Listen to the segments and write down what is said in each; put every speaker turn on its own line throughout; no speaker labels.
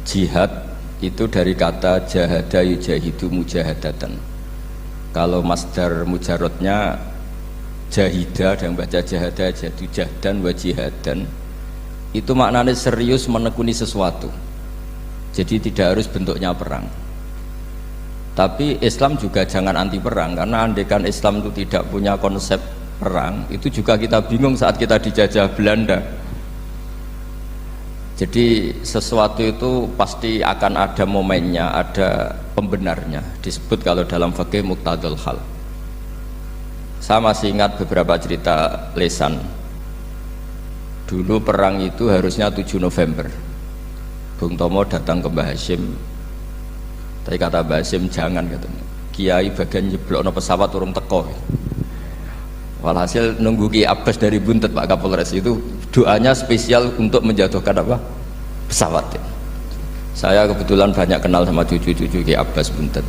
Jihad itu dari kata jahada yujahidu mujahadatan. Kalau masdar mujarrodnya jahida, ada yang baca jahada, jadu jahdan wa jihadan, itu maknanya serius menekuni sesuatu. Jadi tidak harus bentuknya perang. Tapi Islam juga jangan anti perang, karena andaikan Islam itu tidak punya konsep perang, itu juga kita bingung saat kita dijajah Belanda. Jadi sesuatu itu pasti akan ada momennya, ada pembenarnya. Disebut kalau dalam fikih muqtadul hal. Saya masih ingat beberapa cerita lesan. Dulu perang itu harusnya 7 November. Bung Tomo datang ke Mbah Hashim. Tapi kata Mbah Hashim jangan, katanya. Kiai bagian nyeblokno pesawat urung teko. Walhasil nunggu Ki Abbas dari Buntet Pak Kapolres itu doanya spesial untuk menjatuhkan apa? Pesawat. Saya kebetulan banyak kenal sama cucu-cucu Ki Abbas Buntet.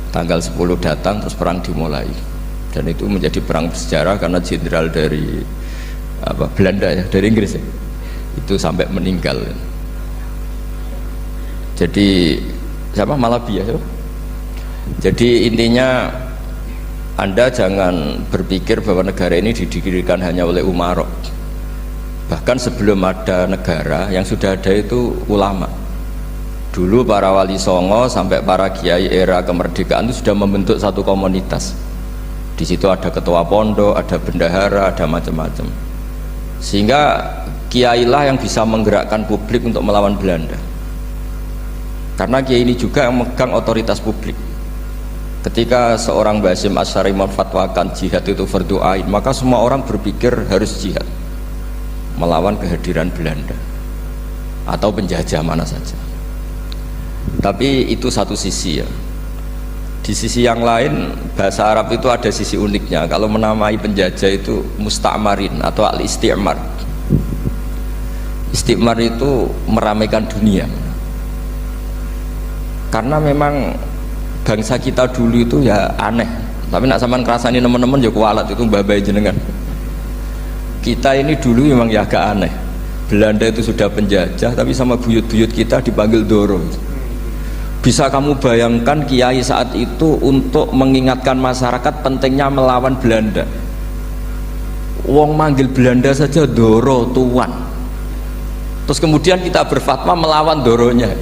Tanggal 10 datang terus perang dimulai. Dan itu menjadi perang bersejarah karena jenderal dari Belanda ya, dari Inggris ya. Itu sampai meninggal. Jadi siapa Malabi ya? Jadi intinya Anda jangan berpikir bahwa negara ini didirikan hanya oleh umarok. Bahkan sebelum ada negara, yang sudah ada itu ulama. Dulu para wali songo sampai para kiai era kemerdekaan itu sudah membentuk satu komunitas. Di situ ada ketua pondok, ada bendahara, ada macam-macam. Sehingga kiai lah yang bisa menggerakkan publik untuk melawan Belanda. Karena kiai ini juga yang megang otoritas publik. Ketika seorang Mbah Hashim Asy'ari memfatwakan jihad itu fardhu ain, maka semua orang berpikir harus jihad melawan kehadiran Belanda atau penjajah mana saja. Tapi itu satu sisi ya. Di sisi yang lain, bahasa Arab itu ada sisi uniknya. Kalau menamai penjajah itu musta'marin atau al-isti'mar. Isti'mar itu meramaikan dunia. Karena memang bangsa kita dulu itu ya aneh, tapi nak sampean kerasani teman-teman ya kualat itu mbah-mbah jenengan. Kita ini dulu memang ya agak aneh. Belanda itu sudah penjajah, tapi sama buyut-buyut kita dipanggil Doro. Bisa kamu bayangkan kiai saat itu untuk mengingatkan masyarakat pentingnya melawan Belanda. Wong manggil Belanda saja Doro tuan. Terus kemudian kita berfatwa melawan Doronya.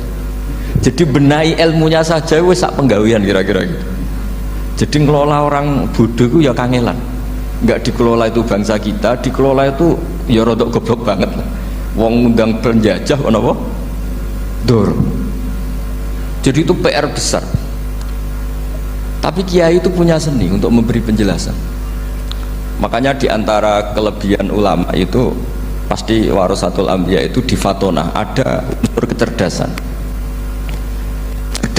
Jadi benahi ilmunya saja wis sak penggawean kira-kira gitu. Jadi ngelola orang bodoh itu ya kangelan. Enggak dikelola itu bangsa kita, dikelola itu ya rodok goblok banget. Wong ngundang penjajah apa? Doro. Jadi itu PR besar. Tapi kiai itu punya seni untuk memberi penjelasan. Makanya diantara kelebihan ulama itu pasti warasatul anbiya itu di fatona ada unsur kecerdasan.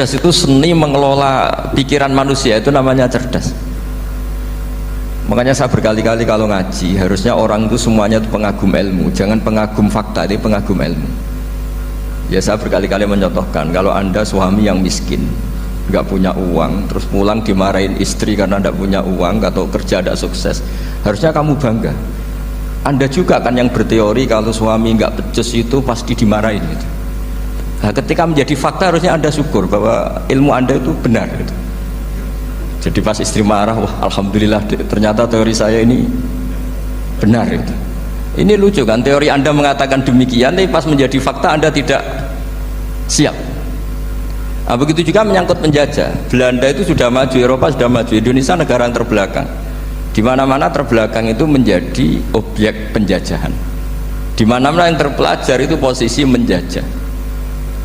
Cerdas itu seni mengelola pikiran manusia, itu namanya cerdas. Makanya saya berkali-kali kalau ngaji harusnya orang itu semuanya itu pengagum ilmu, jangan pengagum fakta, ini pengagum ilmu. Ya saya berkali-kali mencontohkan, kalau Anda suami yang miskin, nggak punya uang, terus pulang dimarahin istri karena tidak punya uang atau kerja tidak sukses, harusnya kamu bangga. Anda juga kan yang berteori kalau suami nggak becus itu pasti dimarahin gitu. Nah, ketika menjadi fakta harusnya Anda syukur bahwa ilmu Anda itu benar gitu. Jadi pas istri marah, wah alhamdulillah ternyata teori saya ini benar gitu. Ini lucu kan, teori Anda mengatakan demikian, tapi pas menjadi fakta Anda tidak siap. Nah, begitu juga menyangkut penjajah. Belanda itu sudah maju, Eropa sudah maju, Indonesia negara yang terbelakang. Di mana-mana terbelakang itu menjadi objek penjajahan. Di mana-mana yang terpelajar itu posisi menjajah.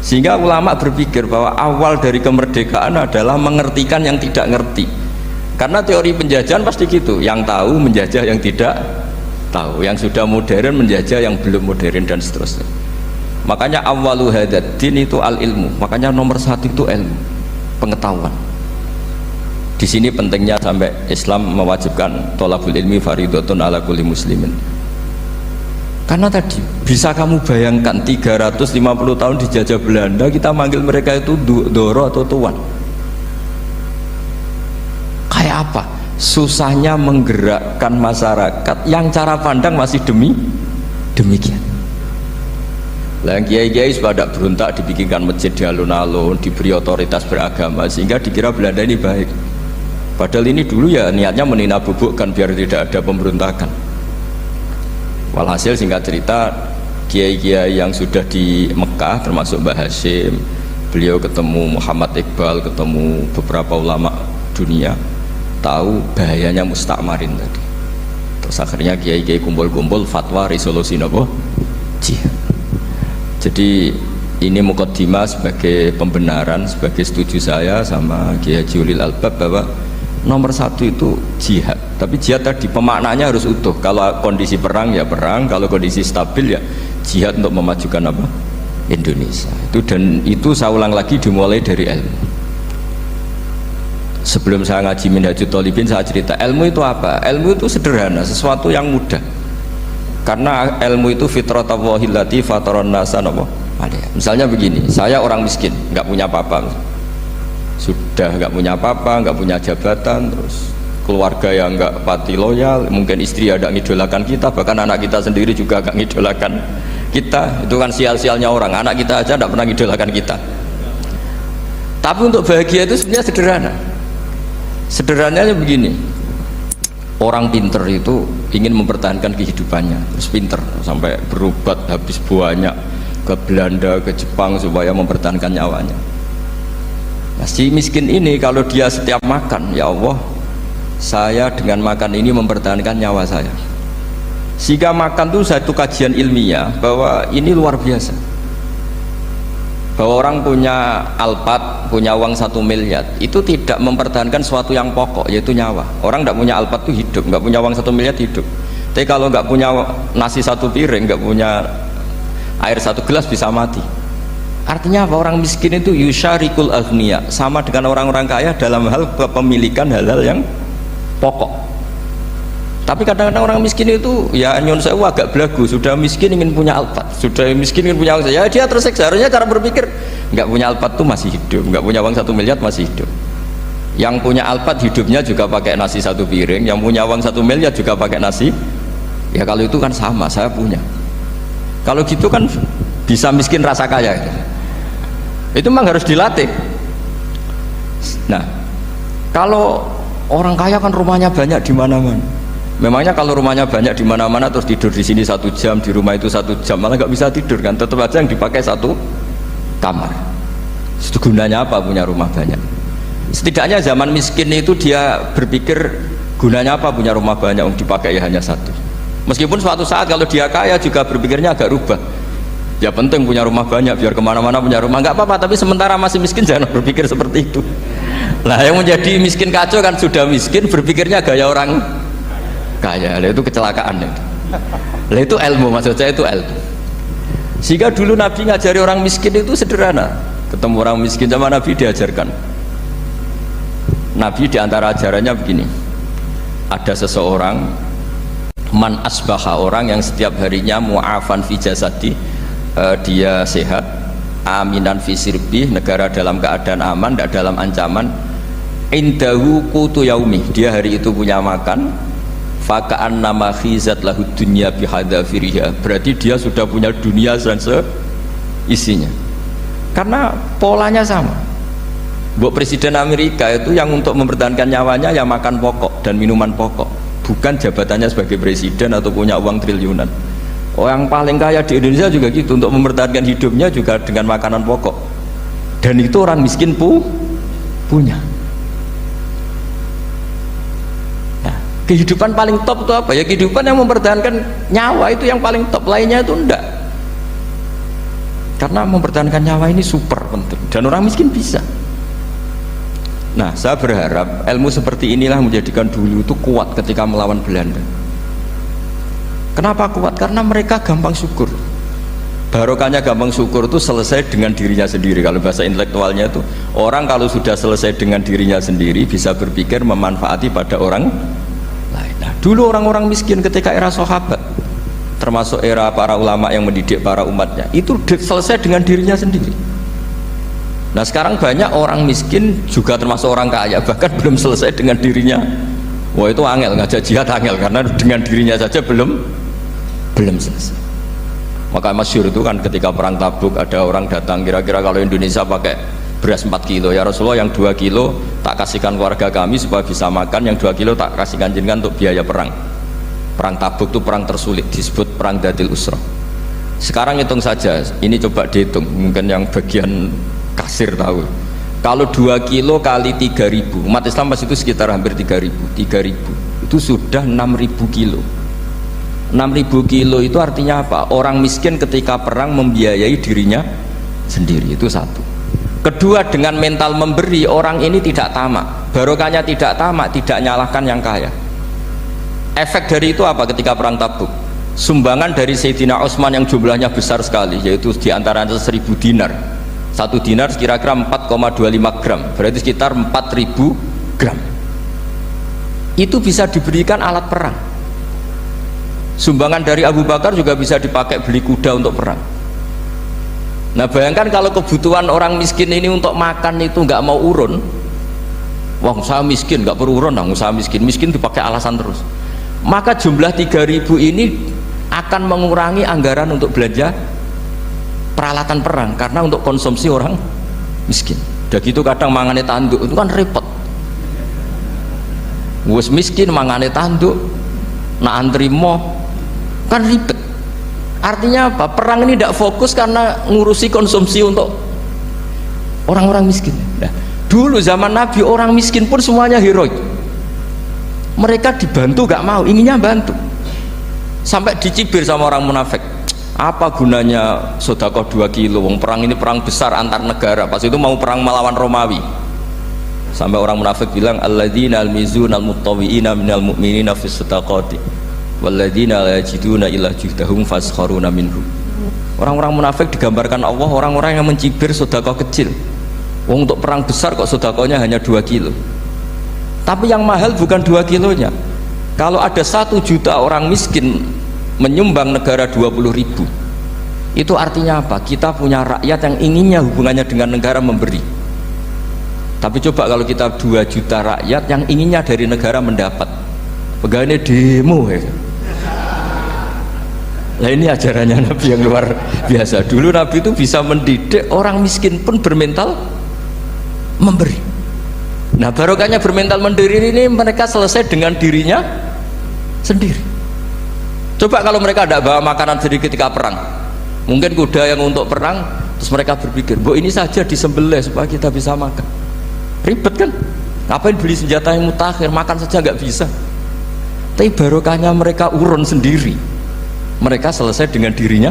Sehingga ulama berpikir bahwa awal dari kemerdekaan adalah mengertikan yang tidak ngerti. Karena teori penjajahan pasti gitu, yang tahu menjajah yang tidak tahu, yang sudah modern menjajah yang belum modern dan seterusnya. Makanya awwalu hadzal din itu al ilmu. Makanya nomor satu itu ilmu, pengetahuan. Di sini pentingnya sampai Islam mewajibkan thalabul ilmi fardhatun ala kulli muslimin. Karena tadi bisa kamu bayangkan 350 tahun dijajah Belanda, kita manggil mereka itu Doro atau tuan. Kayak apa? Susahnya menggerakkan masyarakat yang cara pandang masih demikian. Lah kiai-kiai supaya tidak berontak dibikinkan masjid di alun-alun, diberi otoritas beragama sehingga dikira Belanda ini baik. Padahal ini dulu ya niatnya meninabobokan biar tidak ada pemberontakan. Walhasil singkat cerita, kiai-kiai yang sudah di Mekah termasuk Mbah Hashim, beliau ketemu Muhammad Iqbal, ketemu beberapa ulama dunia, tahu bahayanya mustakmarin tadi. Terus akhirnya kiai-kiai kumpul-kumpul fatwa resolusi nopo jihad. Jadi ini mukaddimah sebagai pembenaran, sebagai setuju saya sama Kiai Haji Ulil Albab bahwa nomor satu itu jihad. Tapi jihad tadi pemaknanya harus utuh. Kalau kondisi perang ya perang, kalau kondisi stabil ya jihad untuk memajukan apa? Indonesia. Dan itu saya ulang lagi dimulai dari ilmu. Sebelum saya ngaji Minhajul Thalibin saya cerita ilmu itu apa? Ilmu itu sederhana, sesuatu yang mudah. Karena ilmu itu fitratallahi allati fataran nasa napa? Misalnya begini, saya orang miskin, nggak punya apa-apa. Sudah nggak punya apa-apa, nggak punya jabatan, terus keluarga yang nggak pati loyal, mungkin istri ada ngidolakan kita, bahkan anak kita sendiri juga nggak ngidolakan kita. Itu kan sial-sialnya orang, anak kita aja nggak pernah ngidolakan kita. Tapi untuk bahagia itu sebenarnya sederhana. Sederhananya begini, orang pinter itu ingin mempertahankan kehidupannya, terus pinter sampai berobat habis banyak ke Belanda, ke Jepang supaya mempertahankan nyawanya. Nah, si miskin ini kalau dia setiap makan, ya Allah, saya dengan makan ini mempertahankan nyawa saya. Sehingga makan itu satu kajian ilmiah bahwa ini luar biasa. Bahwa orang punya Alphard, punya uang 1 miliar, itu tidak mempertahankan sesuatu yang pokok, yaitu nyawa. Orang tidak punya Alphard itu hidup, nggak punya uang 1 miliar hidup. Tapi kalau nggak punya nasi 1 piring, nggak punya air 1 gelas bisa mati. Artinya apa? Orang miskin itu yusyarikul aghniya, sama dengan orang-orang kaya dalam hal kepemilikan hal-hal yang pokok. Tapi kadang-kadang orang miskin itu ya nyon sewu agak belagu, sudah miskin ingin punya Alphard, sudah miskin ingin punya uang, ya dia tersiksa. Harusnya cara berpikir nggak punya Alphard tuh masih hidup, nggak punya uang 1 miliar masih hidup. Yang punya Alphard hidupnya juga pakai nasi 1 piring, yang punya uang 1 miliar juga pakai nasi. Ya kalau itu kan sama, saya punya. Kalau gitu kan bisa miskin rasa kaya. Itu memang harus dilatih. Nah, kalau orang kaya kan rumahnya banyak di mana-mana. Memangnya kalau rumahnya banyak di mana-mana terus tidur di sini 1 jam, di rumah itu 1 jam, malah nggak bisa tidur kan? Tetap aja yang dipakai 1 kamar. Itu gunanya apa punya rumah banyak? Setidaknya zaman miskin itu dia berpikir gunanya apa punya rumah banyak yang dipakai hanya 1. Meskipun suatu saat kalau dia kaya juga berpikirnya agak rubah. Ya penting punya rumah banyak biar kemana-mana punya rumah, nggak apa-apa. Tapi sementara masih miskin jangan berpikir seperti itu. Nah yang menjadi miskin kacau kan sudah miskin berpikirnya gaya orang kaya. Itu kecelakaan itu. Lah itu ilmu, maksud saya itu ilmu. Sehingga dulu Nabi ngajari orang miskin itu sederhana. Ketemu orang miskin sama Nabi diajarkan. Nabi diantara ajarannya begini. Ada seseorang man asbaha, orang yang setiap harinya mu'afan fi jasadi, dia sehat, aminan fi sirbi, negara dalam keadaan aman, tidak dalam ancaman, indahu qutu yaumi, dia hari itu punya makan, faka'an nama khizat lahu dunya bihadafiriha, berarti dia sudah punya dunia dan seisinya. Karena polanya sama. Buat Presiden Amerika itu yang untuk mempertahankan nyawanya ya makan pokok dan minuman pokok, bukan jabatannya sebagai presiden atau punya uang triliunan. Orang paling kaya di Indonesia juga gitu, untuk mempertahankan hidupnya juga dengan makanan pokok, dan itu orang miskin punya. Nah, kehidupan paling top itu apa? Ya kehidupan yang mempertahankan nyawa itu yang paling top, lainnya itu enggak. Karena mempertahankan nyawa ini super penting dan orang miskin bisa. Nah, saya berharap ilmu seperti inilah menjadikan dulu itu kuat ketika melawan Belanda. Kenapa kuat? Karena mereka gampang syukur. Barokahnya gampang syukur itu selesai dengan dirinya sendiri. Kalau bahasa intelektualnya itu, orang kalau sudah selesai dengan dirinya sendiri bisa berpikir memanfaati pada orang lain. Nah, dulu orang-orang miskin ketika era sahabat, termasuk era para ulama yang mendidik para umatnya, itu selesai dengan dirinya sendiri. Nah sekarang banyak orang miskin juga termasuk orang kaya, bahkan belum selesai dengan dirinya. Wah itu angel, ngajak jihad angel, karena dengan dirinya saja belum selesai. Maka masyhur itu kan ketika perang Tabuk ada orang datang, kira-kira kalau Indonesia pakai beras 4 kilo, ya Rasulullah yang 2 kilo tak kasihkan keluarga kami supaya bisa makan, yang 2 kilo tak kasihkan jenengan untuk biaya perang. Perang Tabuk itu perang tersulit, disebut perang Dadil Usrah. Sekarang hitung saja, ini coba dihitung, mungkin yang bagian kasir tahu. Kalau 2 kilo kali 3.000, umat Islam pas itu sekitar hampir 3.000 itu sudah 6.000 kilo. 6.000 kilo itu artinya apa? Orang miskin ketika perang membiayai dirinya sendiri, itu satu. Kedua, dengan mental memberi, orang ini tidak tamak. Barokahnya tidak tamak, tidak nyalahkan yang kaya. Efek dari itu apa ketika perang Tabuk? Sumbangan dari Sayyidina Utsman yang jumlahnya besar sekali, yaitu diantara 1.000 dinar. 1 dinar kira-kira 4,25 gram, berarti sekitar 4.000 gram. Itu bisa diberikan alat perang. Sumbangan dari Abu Bakar juga bisa dipakai beli kuda untuk perang. Nah bayangkan kalau kebutuhan orang miskin ini untuk makan itu nggak mau urun. Wah saya miskin nggak perlu urun, nah saya miskin dipakai alasan terus. Maka jumlah 3.000 ini akan mengurangi anggaran untuk belanja peralatan perang, karena untuk konsumsi orang miskin. Udah gitu kadang mangane tanduk itu kan repot. Wes miskin mangane tanduk, nak antri moh kan ribet. Artinya apa? Perang ini tidak fokus karena ngurusi konsumsi untuk orang-orang miskin. Nah, dulu zaman Nabi orang miskin pun semuanya heroik. Mereka dibantu gak mau, inginnya bantu. Sampai dicibir sama orang munafik. Apa gunanya sedekah 2 kilo? Wong perang ini perang besar antar negara. Pas itu mau perang melawan Romawi. Sampai orang munafik bilang alladzina almizuna almuttawwiina minal mu'minina fis sadaqati walladzina la yajiduna illa juhdahum faskharuna minhum. Orang-orang munafik digambarkan Allah orang-orang yang mencibir sedekah kecil. Wong untuk perang besar kok sedekahnya hanya 2 kilo. Tapi yang mahal bukan 2 kilonya. Kalau ada 1 juta orang miskin menyumbang negara 20.000, itu artinya apa? Kita punya rakyat yang inginnya hubungannya dengan negara memberi. Tapi coba kalau kita 2 juta rakyat yang inginnya dari negara mendapat, pegawainya demo ya. Nah ini ajarannya Nabi yang luar biasa. Dulu Nabi itu bisa mendidik orang miskin pun bermental memberi. Nah barokahnya bermental memberi ini mereka selesai dengan dirinya sendiri. Coba kalau mereka tidak bawa makanan sendiri ketika perang, mungkin kuda yang untuk perang, terus mereka berpikir, "Bu ini saja disembelih supaya kita bisa makan." Ribet kan? Ngapain beli senjata yang mutakhir, makan saja nggak bisa. Tapi barokahnya mereka urun sendiri, mereka selesai dengan dirinya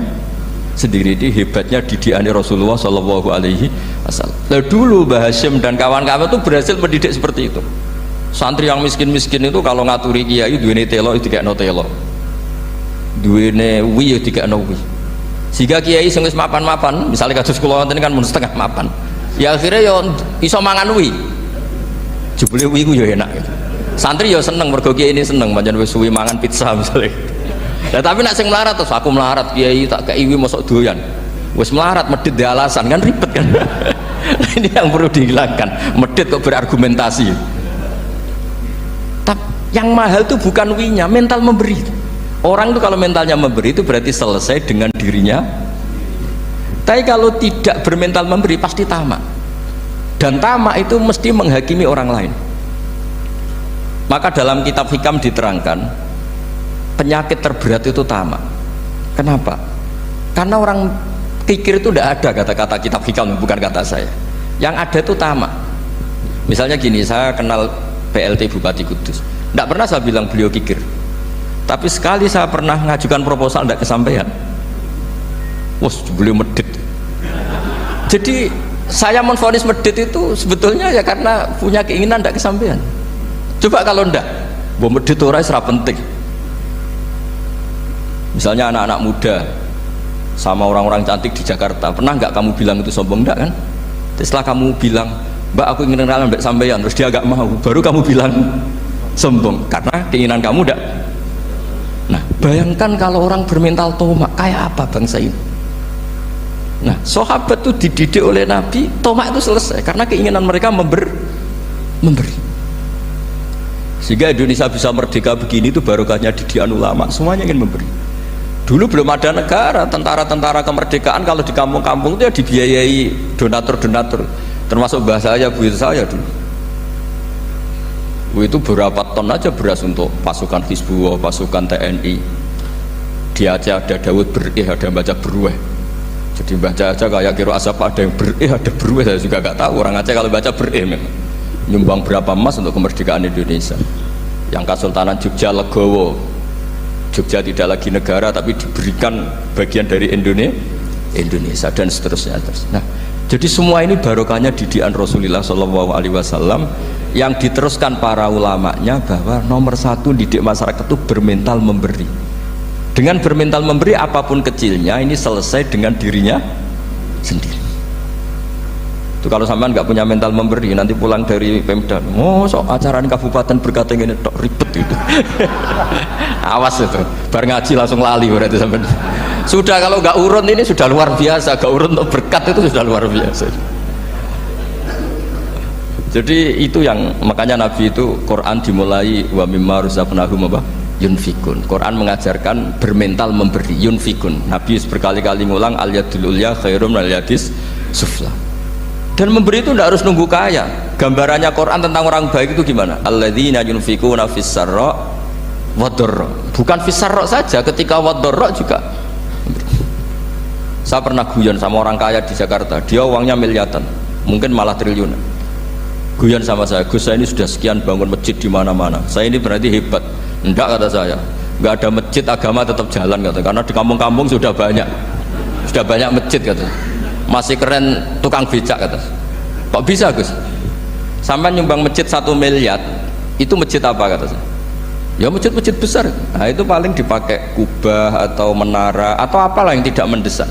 sendiri. Ini hebatnya didikan Rasulullah Shallallahu Alaihi Wasallam. Nah, dulu Mbah Hashim dan kawan-kawan itu berhasil mendidik seperti itu. Santri yang miskin-miskin itu kalau ngaturi kiai duwene telo itu kayak no telo, duwene wi itu kayak no wi. Sehingga kiai sing wis mapan-mapan, misalnya kados kula wonten kan mun setengah mapan, ya akhirnya yo iso mangan wi. Jebule wi ku yo enak gitu. Santri yo seneng mergo kiai ini seneng pancen wis suwi mangan pizza misalnya. Nah, tapi nak sing melarat terus aku melarat kiai tak kei wi mosok doyan. Wis melarat medhit di alasan kan ribet kan. Ini yang perlu dihilangkan. Medhit kok berargumentasi. Tapi yang mahal itu bukan winya, mental memberi. Orang itu kalau mentalnya memberi itu berarti selesai dengan dirinya. Tapi kalau tidak bermental memberi pasti tamak. Dan tamak itu mesti menghakimi orang lain. Maka dalam kitab Hikam diterangkan penyakit terberat itu tamak. Kenapa? Karena orang pikir itu tidak ada kata-kata kitab Hikam, bukan kata saya. Yang ada itu tamak. Misalnya gini, saya kenal PLT Bupati Kudus, tidak pernah saya bilang beliau kikir, tapi sekali saya pernah ngajukan proposal tidak kesampaian. Wah, beliau medit. Jadi saya menvonis medit itu sebetulnya ya karena punya keinginan tidak kesampaian. Coba kalau ndak, bahwa medit orang serap penting. Misalnya anak-anak muda sama orang-orang cantik di Jakarta, pernah nggak kamu bilang itu sombong? Ndak kan? Setelah kamu bilang, "Mbak aku ingin kenalan mbak sampeyan," terus dia agak mau, baru kamu bilang sombong karena keinginan kamu ndak. Nah, bayangkan kalau orang bermental tomak kayak apa bangsa ini. Nah, sahabat itu dididik oleh Nabi, tomak itu selesai karena keinginan mereka memberi. Sehingga Indonesia bisa merdeka begini itu barokahnya didikan ulama, semuanya ingin memberi. Dulu belum ada negara, tentara-tentara kemerdekaan kalau di kampung-kampung itu ya dibiayai donatur-donatur, termasuk bahasa saya, buyut saya dulu. Itu berapa ton aja beras untuk pasukan Hizbullah, pasukan TNI. Di Aceh ada Daud berih, ada yang baca berueh. Jadi baca aja kayak kira asap ada yang berih, ada berueh, saya juga gak tahu. Orang Aceh kalau baca berih memang. Nyumbang berapa emas untuk kemerdekaan Indonesia. Yang Kesultanan Jogja Legowo, Jogja tidak lagi negara tapi diberikan bagian dari Indonesia dan seterusnya. Nah, jadi semua ini barokahnya didikan Rasulullah SAW yang diteruskan para ulamanya bahwa nomor satu didik masyarakat itu bermental memberi. Dengan bermental memberi apapun kecilnya ini selesai dengan dirinya sendiri. Itu kalau sampean nggak punya mental memberi nanti pulang dari Pemda, sok acara di kabupaten berkata ini tok ribet itu. Awas itu, bar ngaji langsung lali berarti sampean. Sudah kalau nggak urun ini sudah luar biasa, nggak urun untuk berkat itu sudah luar biasa. Jadi itu yang makanya Nabi itu Quran dimulai wa mimma razaqnahum apa yunfikun. Quran mengajarkan bermental memberi yunfikun. Nabi berkali-kali ngulang al yadul ulya khairum al yadis sufla. Dan memberi itu tidak harus nunggu kaya. Gambarannya Quran tentang orang baik itu gimana? Alladzina yunfikuna fis sarra wadharra. Bukan fis sarra saja, ketika wadharra juga. Saya pernah guyon sama orang kaya di Jakarta, dia uangnya miliaran, mungkin malah triliunan. Guyon sama saya, Gus saya ini sudah sekian bangun masjid di mana-mana. Saya ini berarti hebat. Enggak, kata saya. Enggak ada masjid agama tetap jalan kata. Karena di kampung-kampung sudah banyak masjid kata. Masih keren tukang becak kata. Kok bisa Gus? Sampai nyumbang masjid 1 miliar, itu masjid apa kata saya? Ya masjid-masjid besar. Nah itu paling dipakai kubah atau menara atau apalah yang tidak mendesak.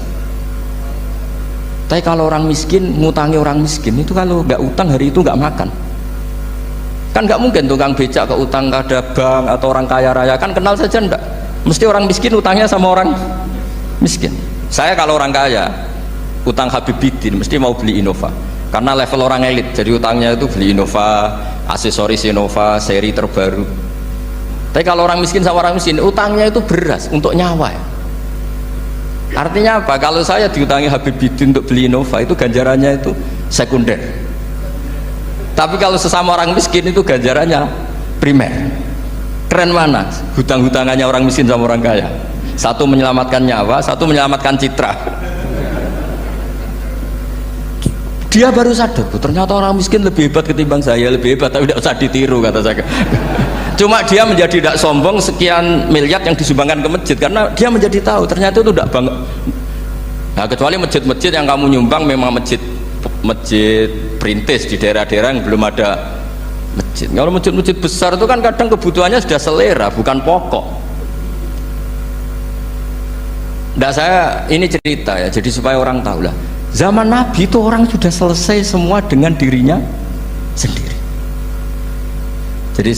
Tapi kalau orang miskin ngutangi orang miskin itu kalau nggak utang hari itu nggak makan. Kan nggak mungkin tukang becak ke utang ada bank atau orang kaya raya kan kenal saja enggak. Mesti orang miskin utangnya sama orang miskin. Saya kalau orang kaya utang Habib Bidin mesti mau beli Innova karena level orang elit, jadi utangnya itu beli Innova, aksesoris Innova, seri terbaru. Tapi kalau orang miskin sama orang miskin utangnya itu beras untuk nyawa ya. Artinya apa? Kalau saya diutangi Habib Bidin untuk beli Innova itu ganjarannya itu sekunder, tapi kalau sesama orang miskin itu ganjarannya primer. Keren mana hutang-hutangannya orang miskin sama orang kaya? Satu menyelamatkan nyawa, satu menyelamatkan citra. Dia baru sadar, ternyata orang miskin lebih hebat ketimbang saya, lebih hebat tapi tidak usah ditiru kata saya. Cuma dia menjadi tidak sombong sekian miliar yang disumbangkan ke masjid karena dia menjadi tahu ternyata itu tidak bangga. Nah kecuali masjid-masjid yang kamu nyumbang memang masjid perintis di daerah-daerah yang belum ada masjid. Kalau masjid-masjid besar itu kan kadang kebutuhannya sudah selera bukan pokok. Nah saya ini cerita ya, jadi supaya orang tahu lah. Zaman Nabi itu orang sudah selesai semua dengan dirinya sendiri. Jadi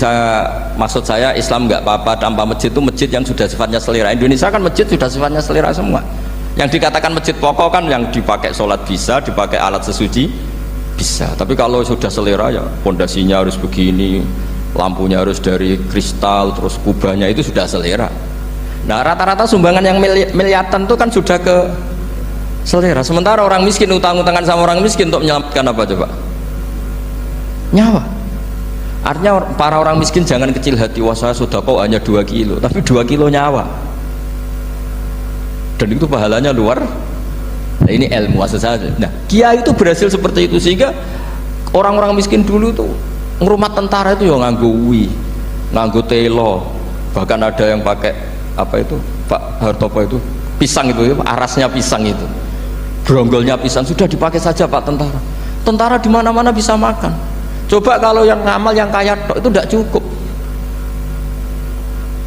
maksud saya Islam nggak apa-apa tanpa masjid itu masjid yang sudah sifatnya selera. Indonesia kan masjid sudah sifatnya selera semua. Yang dikatakan masjid pokok kan yang dipakai sholat bisa, dipakai alat sesuci bisa. Tapi kalau sudah selera ya pondasinya harus begini, lampunya harus dari kristal, terus kubahnya itu sudah selera. Nah rata-rata sumbangan yang miliatan itu kan sudah ke selera. Sementara orang miskin utang-utangan sama orang miskin untuk menyelamatkan apa coba? Nyawa. Artinya para orang miskin jangan kecil hati, wah saya sudah kok hanya 2 kilo, tapi 2 kilo nyawa. Dan itu pahalanya luar. Nah ini ilmu asal saja. Nah kiai itu berhasil seperti itu sehingga orang-orang miskin dulu tuh ngrumat tentara itu ya nganggo ui, nganggo telo, bahkan ada yang pakai apa itu Pak Hartopo itu pisang itu, arasnya pisang itu. Gronggolnya pisang sudah dipakai saja Pak tentara. Tentara di mana-mana bisa makan. Coba kalau yang ngamal yang kaya tok itu tidak cukup.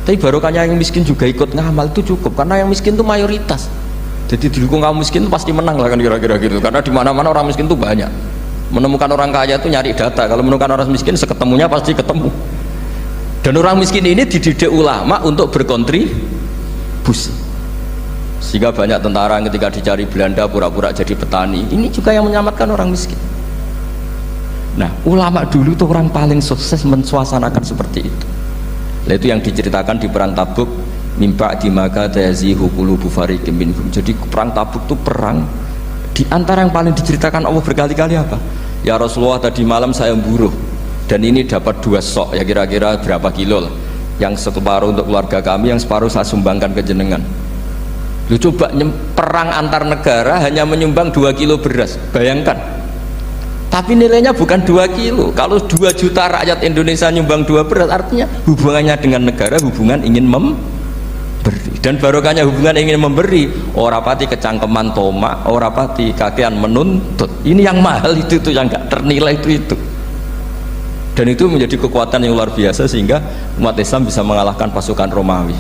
Tapi barokahnya yang miskin juga ikut ngamal itu cukup karena yang miskin itu mayoritas. Jadi didukung kaum miskin itu pasti menang lah kan kira-kira gitu. Karena di mana-mana orang miskin itu banyak. Menemukan orang kaya itu nyari data. Kalau menemukan orang miskin seketemunya pasti ketemu. Dan orang miskin ini dididik ulama untuk berkontribusi. Sehingga banyak tentara ketika dicari Belanda pura-pura jadi petani. Ini juga yang menyelamatkan orang miskin. Nah ulama dulu tuh orang paling sukses mensuasanakan seperti itu. Nah, itu yang diceritakan di perang Tabuk. mimpa di maka tayazihu qulubu fariqim minhum. Jadi perang Tabuk itu perang di antara yang paling diceritakan Allah berkali-kali apa? Ya Rasulullah, tadi malam saya buruh dan ini dapat 2 sok, ya kira-kira berapa kilo lah, yang separuh untuk keluarga kami, yang separuh saya sumbangkan ke jenengan. Lu coba perang antar negara hanya menyumbang 2 kilo beras, bayangkan. Tapi nilainya bukan 2 kilo. Kalau 2 juta rakyat Indonesia nyumbang 2 beras, artinya hubungannya dengan negara hubungan ingin memberi. Dan barokahnya hubungan ingin memberi, ora pati kecangkeman tomak, ora pati kakean menuntut. Ini yang mahal itu yang gak ternilai itu. Dan itu menjadi kekuatan yang luar biasa sehingga umat Islam bisa mengalahkan pasukan Romawi.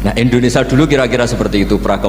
Nah, Indonesia dulu kira-kira seperti itu, pra